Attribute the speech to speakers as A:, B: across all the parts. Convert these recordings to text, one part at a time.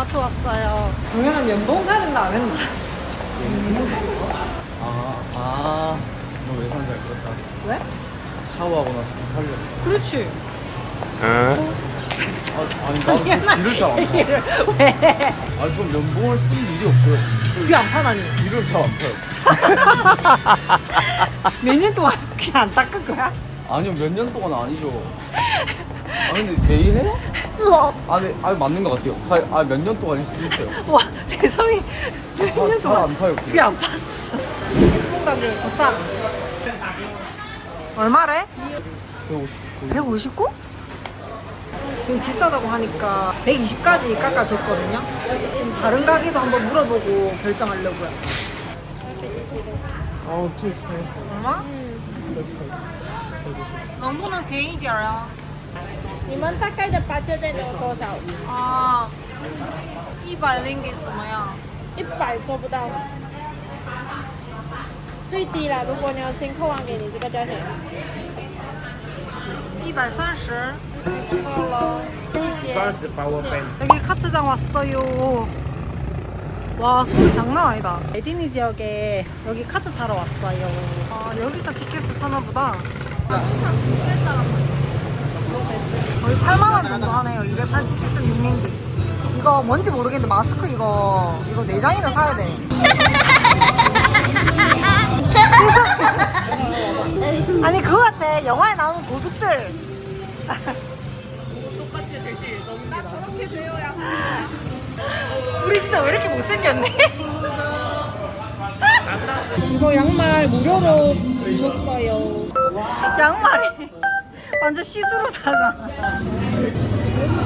A: 마트 왔어요. 동현은 연봉 사야 된다 안 했나?
B: 너 예산 잘 그렇다.
A: 왜?
B: 샤워하고 나서 하려고.
A: 그렇지.
B: 아니 나는 일을 잘 안 파.
A: 왜?
B: 아니 좀 연봉을 쓸 일이 없어요.
A: 귀 안 파다니.
B: 일을 잘 안 파요.
A: 몇 년 동안 귀 안 닦을 거야?
B: 아니요 몇 년 동안 아니죠. 아니 근데 매일 해요? 아니 맞는 것 같아요. 몇 년 동안 할 수 있어요.
A: 와 대성이 몇 년
B: 잘
A: 동안
B: 안 파요.
A: 귀 안 팠어. 일본 가게 도착. 얼마래? 159? 지금 비싸다고 하니까 120까지 깎아줬거든요. 지금 다른 가게도 한번 물어보고 결정하려고요.
B: too expensive.
A: 얼마? 너무나 개이디야.
C: 你们大概的 budget 有多少？
A: 아, 100 ringgit 怎么样？
C: 100做不到，最低了。如果你要新扣完给你这个价钱，
A: 130. 더谢谢.
B: 30
A: 여기 카트장 왔어요. 와 소리 장난 아니다. 에디니 지역에 여기 카트 타러 왔어요. 여기서 티켓을 사나 보다. 거의 8만원 정도 하네요. 287.6링기. 이거 뭔지 모르겠는데 마스크 이거 4장이나 사야 돼. 아니 그거 같아. 영화에 나오는 도둑들. 나 저렇게 되어야 우리 진짜 왜 이렇게 못생겼네?
C: 이거 양말 무료로 줬어요.
A: 양말이 완전 시스루다잖아.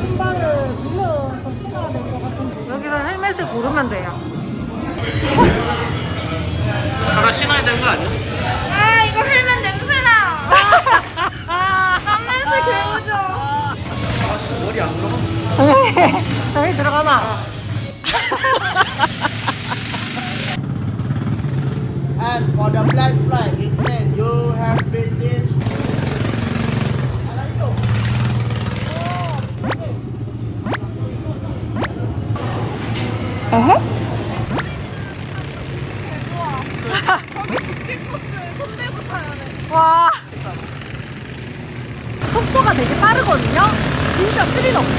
A: 신발을 빌려서 신어야 될 것 같은데. 여기서 헬멧을 고르면 돼요.
B: 하나 신어야 되는 거 아니야?
A: 아 이거 헬멧 냄새나. 땀 냄새 개우죠.
B: 머리 안 들어가?
A: 여기 들어가나?
D: And for the black flag, it means you have been this.
A: 와 속도가 되게 빠르거든요? 진짜 스릴 없어.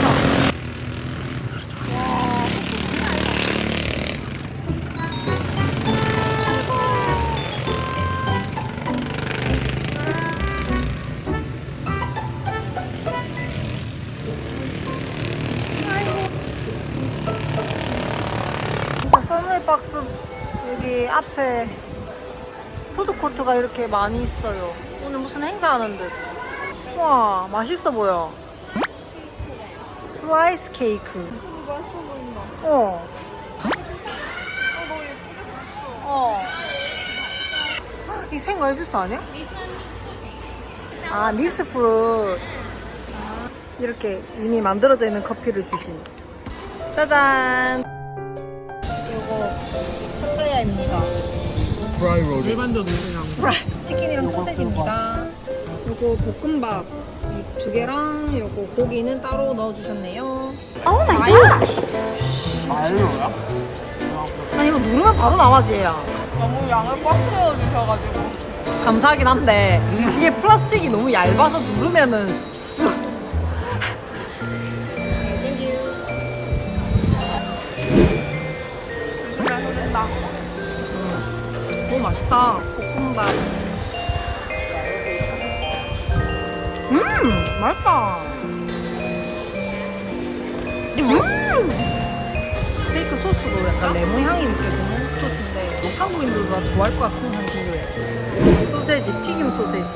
A: 진짜 선물박스 여기 앞에 푸드코트가 이렇게 많이 있어요. 오늘 무슨 행사하는 듯. 와 맛있어 보여. 슬라이스 케이크.
C: 맛있어 보인다.
A: 어.
C: 너무 예쁘게 생겼어.
A: 어. 이 생과일 주스 아니야? 아 믹스 프루트. 이렇게 이미 만들어져 있는 커피를 주신. 짜잔. 요거 파타야입니다.
B: 프라이 로드.
A: 치킨이랑 소세지입니다. 요거 볶음밥 이 2개랑 요거 고기는 따로 넣어주셨네요.
B: 말로야?
A: 아니 이거 누르면 바로 나와지 얘야.
C: 너무 양을 꽉 채워주셔가지고.
A: 감사하긴 한데 이게 플라스틱이 너무 얇아서 누르면은 쑥.
C: 조심해 흐른다.
A: 너무 맛있다. 볶음밥. 맛있다. 스테이크 소스도 약간 레몬 향이 느껴지는 소스인데 한국인들도 다 좋아할 것 같은 향신료예요. 소세지, 튀김 소세지.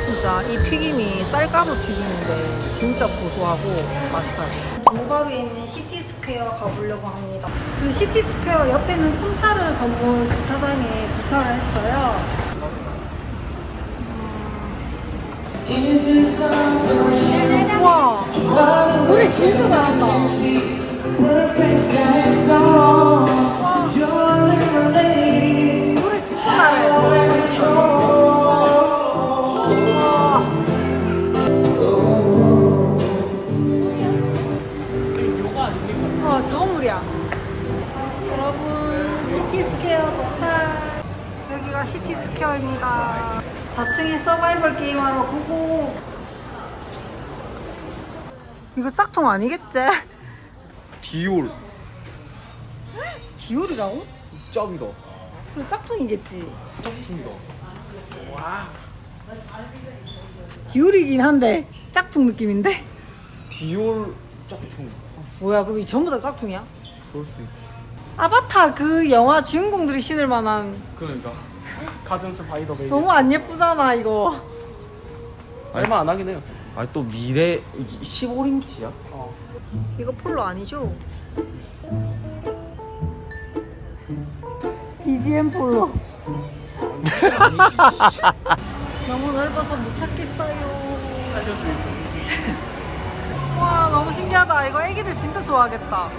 A: 진짜 이 튀김이 쌀가루 튀김인데 진짜 고소하고 맛있어요. 종가루에 있는 시티스퀘어 가보려고 합니다. 그 시티스퀘어 옆에는 폰타르 건물 주차장에 주차를 했어요. 와, 노래 진짜 잘한다. 와. 노래 진짜 잘해. 시티스퀘어입니다. 4층에 서바이벌 게임하러 고고. 이거 짝퉁 아니겠지?
B: 디올.
A: 디올이라고?
B: 짭이다.
A: 이거 짝퉁이겠지.
B: 짝퉁이다.
A: 디올이긴 한데 짝퉁 느낌인데?
B: 디올 짝퉁.
A: 뭐야, 그럼 이 전부 다 짝퉁이야?
B: 그럴 수 있지.
A: 아바타 그 영화 주인공들이 신을 만한.
B: 그러니까.
C: 가든 스파이더 베이비.
A: 너무 안 예쁘잖아 이거.
C: 얼마 안 하긴 해요.
B: 아니 또 미래 15인치야?
A: 이거 폴로 아니죠? BGM 폴로. 너무 넓어서 못 찾겠어요.
C: 살려주세요.
A: 와, 너무 신기하다. 이거 애기들 진짜 좋아하겠다.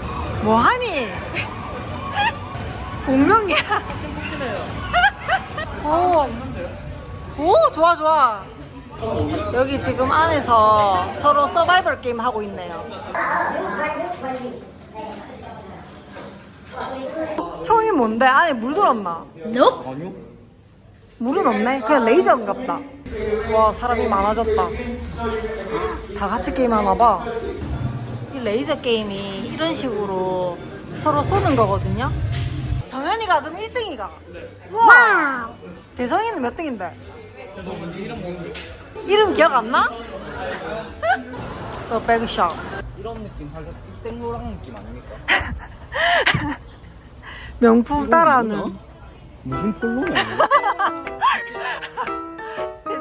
A: 뭐하니? 공룡이야. 오, 오, 좋아 좋아. 여기 지금 안에서 서로 서바이벌 게임 하고 있네요. 총이 뭔데? 안에 물 들었나?
B: 아니요.
A: 물은 없네. 그냥 레이저인가 보다. 와, 사람이 많아졌다. 다 같이 게임하나 봐. 이 레이저 게임이 이런 식으로 서로 쏘는 거거든요. 정현이가 그럼 1등이가. 우와. 대성이는 몇 등인데? 이름 기억 안 나? 또 백샷.
B: 이런 느낌 살짝 생로랑 느낌 아닙니까?
A: 명품 따라하는.
B: 무슨 폴로냐?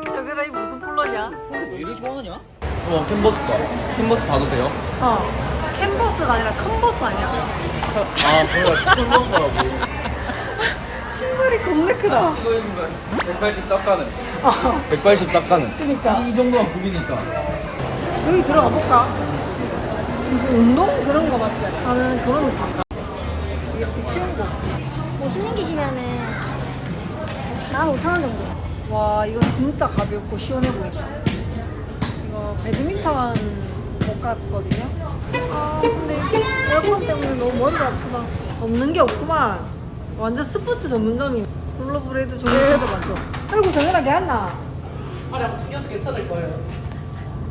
A: 저거라 이 무슨 폴로냐?
B: 왜 이리 좋아하냐? 캔버스다. 캔버스 봐도 돼요?
A: 캔버스가 아니라 컨버스 아니야?
B: 아 몰라. 캔버스라고.
A: 신발이 겁나 크다.
B: 이거 입은 거야. 180 쌉가는. 180 쌉가는.
A: 그니까.
B: 이 정도만 구기니까.
A: 여기 들어가 볼까? 무슨 운동? 그런 거 같아. 하는 그런 느낌. 이게 쉬운 거.
E: 50년 계시면은 15,000원 정도.
A: 와, 이거 진짜 가볍고 시원해 보인다. 이거 배드민턴 못 갔거든요. 아, 근데 에어컨 때문에 너무 머리가 아프다. 없는 게 없구만. 완전 스포츠 전문점이. 롤러브레이드 종류 진짜 많죠. 아이고, 당연하게 했나?
C: 팔이 한번 튕겨서 괜찮을 거예요.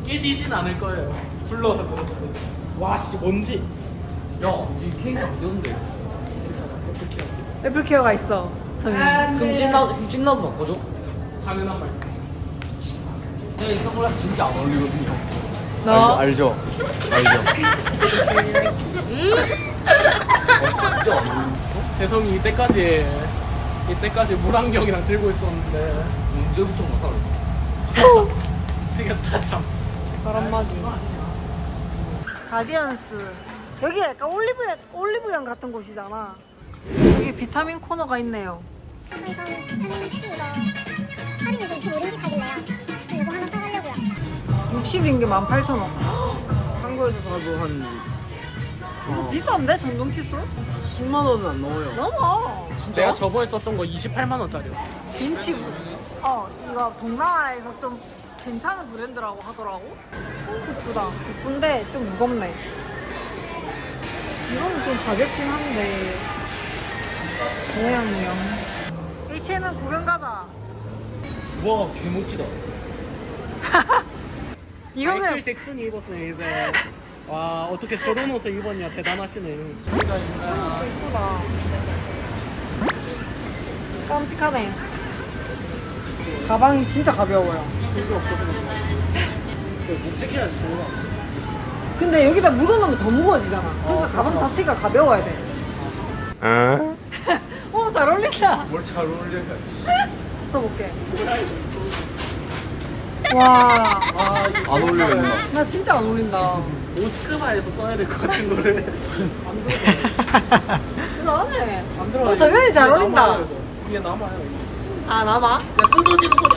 C: 깨지진 않을 거예요. 불러서 그렇지. 와, 씨, 뭔지.
B: 야, 이 케이스 안 되는데.
C: 괜찮아. 어떻게 해?
A: 애플케어가 있어. 저기.
B: 흠집 나도 바꿔줘.
C: 당연한 말씀.
B: 야, 이 선글라스 진짜 안 어울리거든요.
A: 너?
B: 알죠? 진짜 안 어울려.
C: 대성이 이때까지 물안경이랑 들고 있었는데
B: 언제부터 못 살았어?
C: 미치겠다 참.
A: 바람막이. 가디언스. 여기 약간 올리브영 같은 곳이잖아. 여기 비타민 코너가 있네요.
E: 항상 비타민 C가 할인해서 25링기 팔길래요. 그럼 이거 하나 사가려고요.
A: 60인 게 18,000원.
B: 한국에서 사도 한
A: 이거 비싼데? 전동 칫솔?
B: 10만 원은 안 넘어요.
A: 넘어.
C: 내가 저번에 썼던 거 28만 원짜리요.
A: 빈치. 이거 동남아에서 좀 괜찮은 브랜드라고 하더라고. 예쁘다. 예쁜데 좀 무겁네. 이거는 좀 가볍긴 한데. 모양이요. H&M 구경 가자.
B: 와, 개멋지다.
A: 이거는
C: 마이클 잭슨이 입었어요 이제. 와, 어떻게 저런 옷을 입었냐, 대단하시네.
A: 예쁘다. 깜찍하네. 가방이 진짜 가벼워요.
C: 들고 없어서 못 챙겨야지 좋은 거.
A: 근데 여기다 물건 넣으면 더 무거워지잖아. 그러니까 가방 자체가 가벼워야 돼. 잘 어울린다.
B: 뭘 잘 어울려.
A: 써볼게. 와,
B: 안 어울리겠네.
A: 나 진짜 안 어울린다.
C: 모스크바에서 써야 될 것 같은 거를
A: 그러네.
C: 안 들어가요.
A: 정현이 잘 어울린다.
C: 이게 남아요.
A: 아, 남아?
C: 야, 뜯어지는 소리.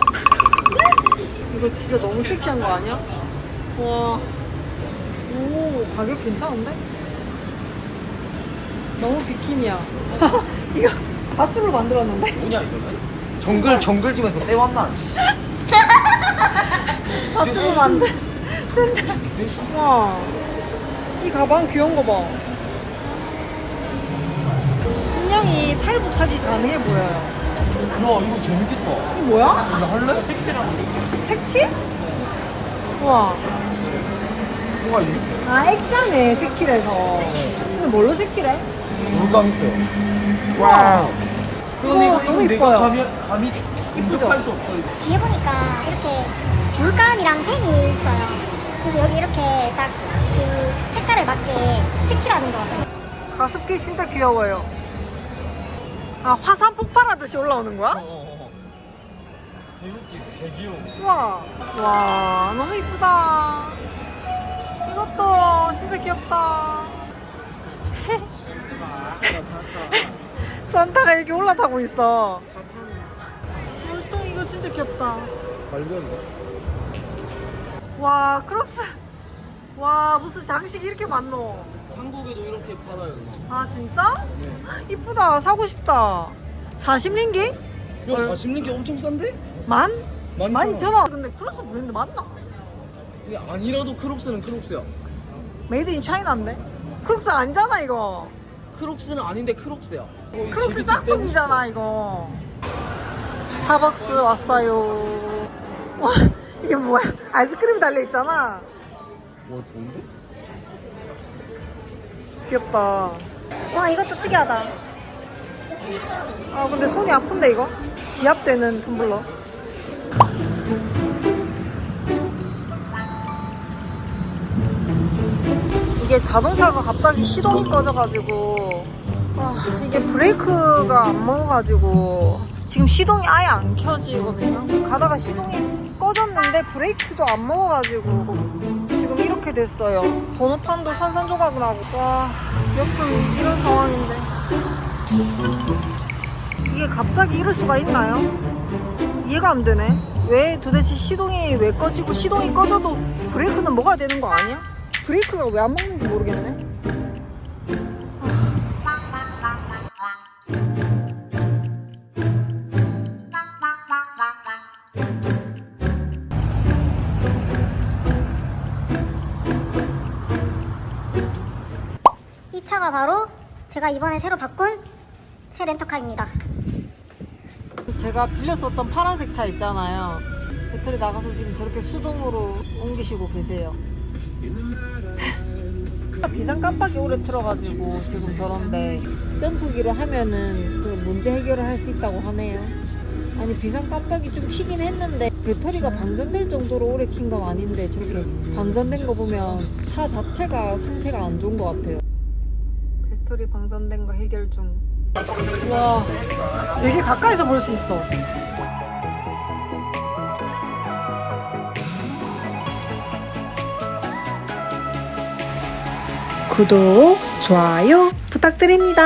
A: 이거 진짜 너무 섹시한 거 아니야? 와. 오, 가격 괜찮은데? 너무 비키니야. 이거 밧줄로 만들었는데?
B: 뭐냐 이거는? 정글짐에서 떼왔나?
A: 밧줄로 만들. 와. 이 가방 귀여운 거 봐. 인형이 탈부 차지 가능해 보여요.
B: 이거 재밌겠다.
A: 이거 뭐야?
B: 나 할래?
C: 색칠하는
A: 색칠? 우와.
B: 뭐가 있지?
A: 아, 액자네, 색칠해서. 근데 뭘로 색칠해?
B: 물감 있어요.
A: 와.
B: 근데
A: 이거 너무
B: 내가
A: 이뻐요.
B: 감히 인정할 수 없어. 이거.
E: 뒤에 보니까 이렇게 물감이랑 펜이 있어요. 그래서 여기 이렇게 딱 그 색깔을 맞게 색칠하는 거 같아요.
A: 가습기 진짜 귀여워요. 아, 화산 폭발하듯이 올라오는 거야?
B: 개웃기네. 개귀여워.
A: 우와. 와, 너무 이쁘다. 이것도 진짜 귀엽다. 산타가 이렇게 올라타고 있어. 물통 이거 진짜 귀엽다.
B: 발견.
A: 와, 크록스. 와, 무슨 장식이 이렇게 많노?
B: 한국에도 이렇게 팔아요.
A: 아, 진짜? 이쁘다. 사고 싶다. 40링기?
B: 야, 40링기 엄청 싼데?
A: 만?
B: 많잖아.
A: 12,000원. 근데 크록스 브랜드 맞나?
B: 근데 아니라도 크록스는 크록스야.
A: 메이드 인 차이나인데? 크록스 아니잖아, 이거.
B: 크록스는 아닌데 크록스야.
A: 크록스 짝퉁이잖아, 이거. 스타벅스 왔어요. 와, 이게 뭐야? 아이스크림 달려있잖아.
B: 와, 좋은데?
A: 귀엽다.
E: 와, 이것도 특이하다.
A: 아, 근데 손이 아픈데, 이거? 지압되는 텀블러. 이게 자동차가 갑자기 시동이 꺼져가지고, 아, 이게 브레이크가 안 먹어가지고, 지금 시동이 아예 안 켜지거든요. 가다가 시동이 꺼졌는데 브레이크도 안 먹어가지고, 지금 이렇게 됐어요. 번호판도 산산조각 나고, 와, 몇분 이런 상황인데. 이게 갑자기 이럴 수가 있나요? 이해가 안 되네. 왜 도대체 시동이 왜 꺼지고 시동이 꺼져도 브레이크는 먹어야 되는 거 아니야? 브레이크가 왜 안 먹는지 모르겠네.
E: 이 차가 바로 제가 이번에 새로 바꾼 새 렌터카입니다.
A: 제가 빌렸었던 파란색 차 있잖아요. 배터리 나가서 지금 저렇게 수동으로 옮기시고 계세요. 비상 깜빡이 오래 틀어가지고 지금 저런데 점프기로 하면은 그 문제 해결을 할 수 있다고 하네요. 아니, 비상 깜빡이 좀 켜긴 했는데 배터리가 방전될 정도로 오래 킨 건 아닌데 저렇게 방전된 거 보면 차 자체가 상태가 안 좋은 것 같아요. 배터리 방전된 거 해결 중. 와, 되게 가까이서 볼 수 있어. 구독, 좋아요 부탁드립니다.